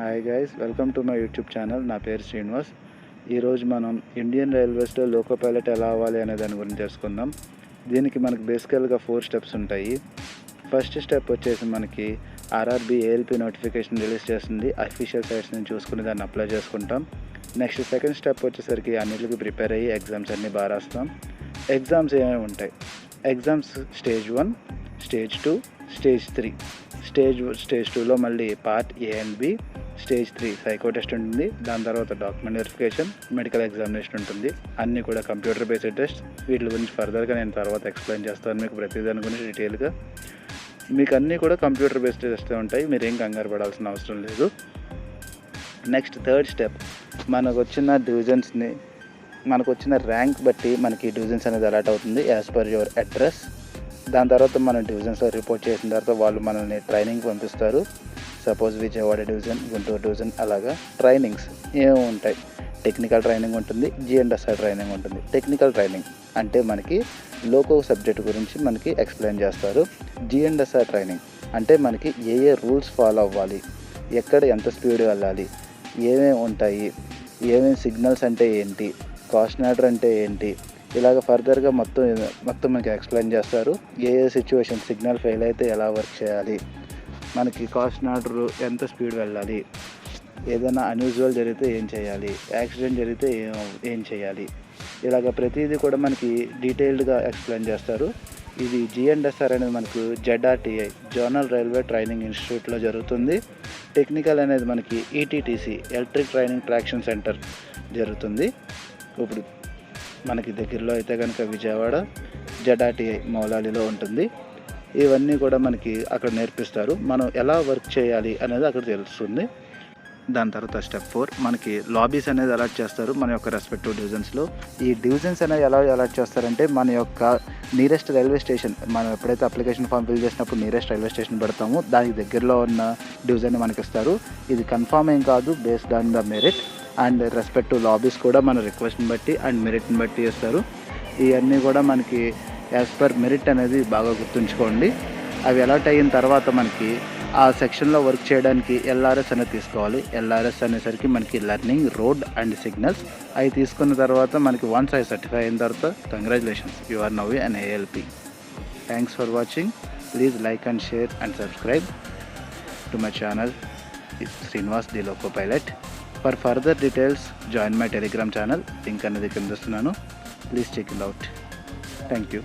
Hi guys, welcome to my YouTube channel. నా పేరు శ్రీనివాస్. ఈరోజు మనం ఇండియన్ రైల్వేస్లో లోకో పైలట్ ఎలా అవ్వాలి అనే దాని గురించి తెలుసుకుందాం. దీనికి మనకు బేసికల్గా 4 స్టెప్స్ ఉంటాయి. ఫస్ట్ స్టెప్ వచ్చేసి మనకి ఆర్ఆర్బీ ఏఎల్పి నోటిఫికేషన్ రిలీజ్ చేస్తుంది. అఫీషియల్ సైట్స్ నుంచి చూసుకుని దాన్ని అప్లై చేసుకుంటాం. నెక్స్ట్ సెకండ్ స్టెప్ వచ్చేసరికి అన్నిటికి ప్రిపేర్ అయ్యి ఎగ్జామ్స్ అన్నీ బాగా రాస్తాం. ఎగ్జామ్స్ ఏమేమి ఉంటాయి? Exams stage 1, stage 2, stage 3. Stage 2లో మళ్ళీ part A and B, stage 3 psycho test ఉంటుంది. దాని తర్వాత డాక్యుమెంట్ వెరిఫికేషన్, మెడికల్ ఎగ్జామినేషన్ ఉంటుంది. అన్నీ కూడా కంప్యూటర్ బేస్డ్ టెస్ట్. వీటి గురించి ఫర్దర్గా నేను తర్వాత ఎక్స్ప్లెయిన్ చేస్తాను మీకు ప్రతి దాని గురించి డీటెయిల్గా. మీకు అన్నీ కూడా కంప్యూటర్ బేస్డ్ టెస్ట్ ఉంటాయి, మీరు ఏం కంగారు పడాల్సిన అవసరం లేదు. నెక్స్ట్ థర్డ్ స్టెప్, మనకు వచ్చిన ర్యాంక్ బట్టి మనకి డివిజన్స్ అనేది అలాట్ అవుతుంది యాజ్ పర్ యువర్ అడ్రస్. దాని తర్వాత మనం డివిజన్స్లో రిపోర్ట్ చేసిన తర్వాత వాళ్ళు మనల్ని ట్రైనింగ్ పంపిస్తారు. Suppose Vijayawada division, Guntur division, అలాగా ట్రైనింగ్స్ ఏమేమి ఉంటాయి? టెక్నికల్ ట్రైనింగ్ ఉంటుంది, జిఎండ్ఎస్ఆర్ ట్రైనింగ్ ఉంటుంది. టెక్నికల్ ట్రైనింగ్ అంటే మనకి లోకో సబ్జెక్ట్ గురించి మనకి ఎక్స్ప్లెయిన్ చేస్తారు. జిఎండ్ఎస్ఆర్ ట్రైనింగ్ అంటే మనకి ఏ రూల్స్ ఫాలో అవ్వాలి, ఎక్కడ ఎంత స్పీడ్ వెళ్ళాలి, ఏమేమి ఉంటాయి, ఏమేమి సిగ్నల్స్ అంటే ఏంటి, కాషనర్ అంటే ఏంటి, ఇలాగ ఫర్దర్గా మొత్తం మనకి ఎక్స్ప్లెయిన్ చేస్తారు. ఏ సిచ్యువేషన్ సిగ్నల్ ఫెయిల్ అయితే ఎలా వర్క్ చేయాలి, మనకి కాషనర్ ఎంత స్పీడ్ వెళ్ళాలి, ఏదైనా అన్యూజువల్ జరిగితే ఏం చేయాలి, యాక్సిడెంట్ జరిగితే ఏం చేయాలి, ఇలాగ ప్రతిదీ కూడా మనకి డీటెయిల్డ్గా ఎక్స్ప్లెయిన్ చేస్తారు. ఇది జిఎండ్ఎస్ఆర్ అనేది మనకు జెడ్ఆర్టీఐ జోనల్ రైల్వే ట్రైనింగ్ ఇన్స్టిట్యూట్లో జరుగుతుంది. టెక్నికల్ అనేది మనకి ఈటీటీసీ ఎలక్ట్రిక్ ట్రైనింగ్ ట్రాక్షన్ సెంటర్ జరుగుతుంది. ఇప్పుడు మనకి దగ్గరలో అయితే కనుక విజయవాడ జెడ్ఆర్టీఐ మౌలాలిలో ఉంటుంది. ఇవన్నీ కూడా మనకి అక్కడ నేర్పిస్తారు. మనం ఎలా వర్క్ చేయాలి అనేది అక్కడ తెలుస్తుంది. దాని తర్వాత స్టెప్ 4, మనకి లాబీస్ అనేది అలాట్ చేస్తారు మన యొక్క రెస్పెక్టివ్ డివిజన్స్లో. ఈ డివిజన్స్ అనేది ఎలా అలాట్ చేస్తారంటే మన యొక్క నియరెస్ట్ రైల్వే స్టేషన్, మనం ఎప్పుడైతే అప్లికేషన్ ఫామ్ ఫిల్ చేసినప్పుడు నియరెస్ట్ రైల్వే స్టేషన్ పెడతామో దానికి దగ్గరలో ఉన్న డివిజన్ని మనకి ఇస్తారు. ఇది కన్ఫామ్ ఏం కాదు, based on the merit and respective lobbies కూడా మన రిక్వెస్ట్ని బట్టి అండ్ మెరిట్ని బట్టి ఇస్తారు. ఇవన్నీ కూడా మనకి యాజ్ పర్ మెరిట్ అనేది బాగా గుర్తుంచుకోండి. అవి అలాట్ అయిన తర్వాత మనకి ఆ సెక్షన్లో వర్క్ చేయడానికి ఎల్ఆర్ఎస్ అనేది తీసుకోవాలి. ఎల్ఆర్ఎస్ అనేసరికి మనకి లెర్నింగ్, రోడ్ అండ్ సిగ్నల్స్. అవి తీసుకున్న తర్వాత మనకి వన్స్ అవి సర్టిఫై అయిన తర్వాత congratulations, you are now an ALP. Thanks for watching. Please like and share and subscribe to my channel Srinivas the loco pilot. For further details join my Telegram channel, link అనేది కింద ఇస్తున్నాను. Please check it out. Thank you.